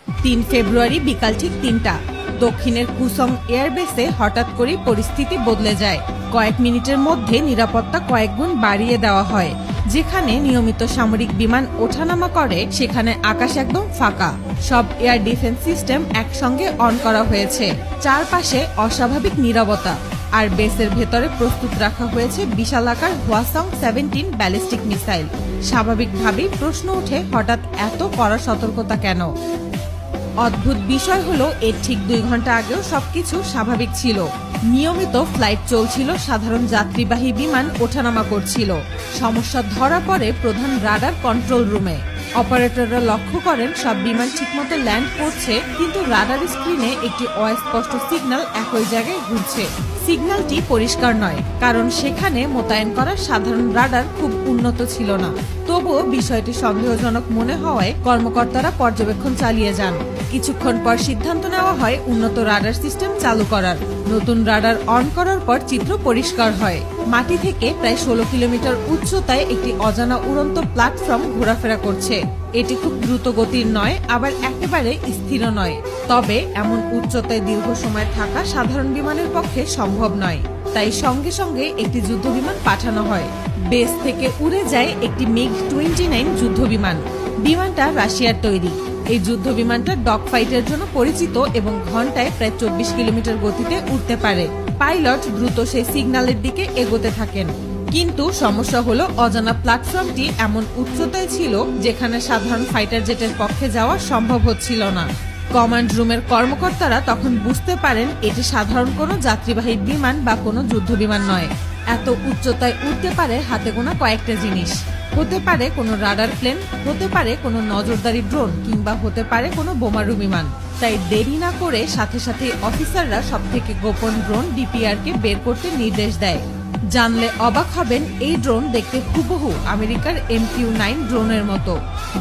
3 ফেব্রুয়ারি বিকাল ঠিক 3টা দক্ষিণের কুসং এয়ারবেসে হঠাৎ করে পরিস্থিতি বদলে যায়। কয়েক মিনিটের মধ্যে নিরাপত্তা কয়েক গুণ বাড়িয়ে দেওয়া হয়। যেখানে নিয়মিত সামরিক বিমান ওঠানামা করে সেখানে আকাশ একদম ফাঁকা। সব এয়ার ডিফেন্স সিস্টেম একসঙ্গে অন করা হয়েছে। চারপাশে অস্বাভাবিক নীরবতা, আর বেসের ভেতরে প্রস্তুত রাখা হয়েছে বিশালাকার হওয়াসং 17 ব্যালিস্টিক মিসাইল। স্বাভাবিকভাবেই প্রশ্ন ওঠে, হঠাৎ এত কড়া সতর্কতা কেন? অদ্ভুত বিষয় হলো, এর ঠিক 2 ঘন্টা আগেও সবকিছু স্বাভাবিক ছিল। নিয়মিত ফ্লাইট চলছিল, সাধারণ যাত্রীবাহী বিমান ওঠানামা করছিল। সমস্যা ধরা পড়ে প্রধান রাডার কন্ট্রোল রুমে। অপারেটররা লক্ষ্য করেন সব বিমান ঠিকমতো ল্যান্ড করছে, কিন্তু রাডার স্ক্রিনে একটি অস্পষ্ট সিগন্যাল একই জায়গায় ঘুরছে। সিগন্যালটি পরিষ্কার নয়, কারণ সেখানে মোতায়েন করা সাধারণ রাডার খুব উন্নত ছিল না। তবুও বিষয়টি সন্দেহজনক মনে হওয়ায় কর্মকর্তারা পর্যবেক্ষণ চালিয়ে যান। কিছুক্ষণ পর সিদ্ধান্ত নেওয়া হয় উন্নত রাডার সিস্টেম চালু করার। নতুন রাডার অন করার পর চিত্র পরিষ্কার হয়। মাটি থেকে প্রায় 16 কিলোমিটার উচ্চতায় একটি অজানা উড়ন্ত প্ল্যাটফর্ম ঘোরাফেরা করছে। এটি খুব দ্রুত গতির নয়, আবার একেবারে স্থির নয়। তবে এমন উচ্চতায় দীর্ঘ সময় থাকা সাধারণ বিমানের পক্ষে সম্ভব নয়। তাই সঙ্গে সঙ্গে একটি যুদ্ধবিমান পাঠানো হয়। বেস থেকে উড়ে যায় একটি MiG-29 যুদ্ধবিমান। বিমানটা রাশিয়ার তৈরি। এই যুদ্ধ বিমানটা ডগ ফাইটের জন্য পরিচিত এবং ঘন্টায় প্রায় 24 কিলোমিটার গতিতে উঠতে পারে। পাইলট দ্রুত সেই সিগন্যালের দিকে এগোতে থাকেন। কিন্তু সমস্যা হলো, অজানা প্ল্যাটফর্মটি এমন উচ্চতায় ছিল যেখানে সাধারণ ফাইটার জেটের পক্ষে যাওয়া সম্ভব হচ্ছিল না। কমান্ড রুমের কর্মকর্তারা তখন বুঝতে পারেন এটি সাধারণ কোনো যাত্রীবাহী বিমান বা কোনো যুদ্ধ বিমান নয়। এত উচ্চতায় উঠতে পারে হাতে গোনা কয়েকটা জিনিস। হতে পারে কোনো রাডার প্লেন, হতে পারে কোনো নজরদারি ড্রোন, কিংবা হতে পারে কোনো বোমারু বিমান। তাই দেরি না করে সাথে সাথে অফিসাররা সবথেকে গোপন ড্রোন DPR কে বের করতে নির্দেশ দেয়। জানলে অবাক হবেন, এই ড্রোন দেখতে হুবহু আমেরিকার MQ-9 ড্রোনের মতো।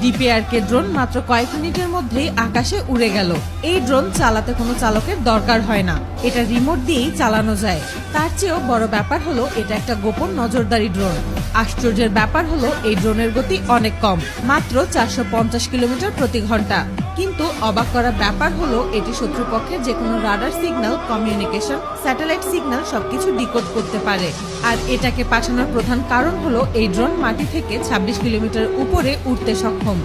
DPR কে ড্রোন মাত্র কয়েক মিনিটের মধ্যেই আকাশে উড়ে গেল। এই ড্রোন চালাতে কোনো চালকের দরকার হয় না, এটা রিমোট দিয়েই চালানো যায়। তার চেয়েও বড় ব্যাপার হলো, এটা একটা গোপন নজরদারি ড্রোন। আশ্চর্যের ব্যাপার হলো, এই ড্রোনের গতি অনেক কম, মাত্র 450 কিলোমিটার প্রতি ঘন্টা। কিন্তু অবাক করা ব্যাপার হলো, এটি শত্রুপক্ষের যে কোনো radar signal, communication, satellite signal সবকিছু ডিকোড করতে পারে। আর এটাকে পাঠানোর প্রধান কারণ হলো, এই ড্রোন মাটি থেকে 26 কিলোমিটার উপরে উঠতে সক্ষম।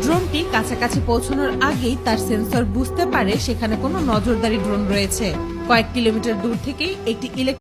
ড্রোনটি কাছাকাছি পৌঁছানোর আগেই তার সেন্সর বুঝতে পারে সেখানে কোনো নজরদারি ড্রোন রয়েছে। কয়েক কিলোমিটার দূর থেকেই একটি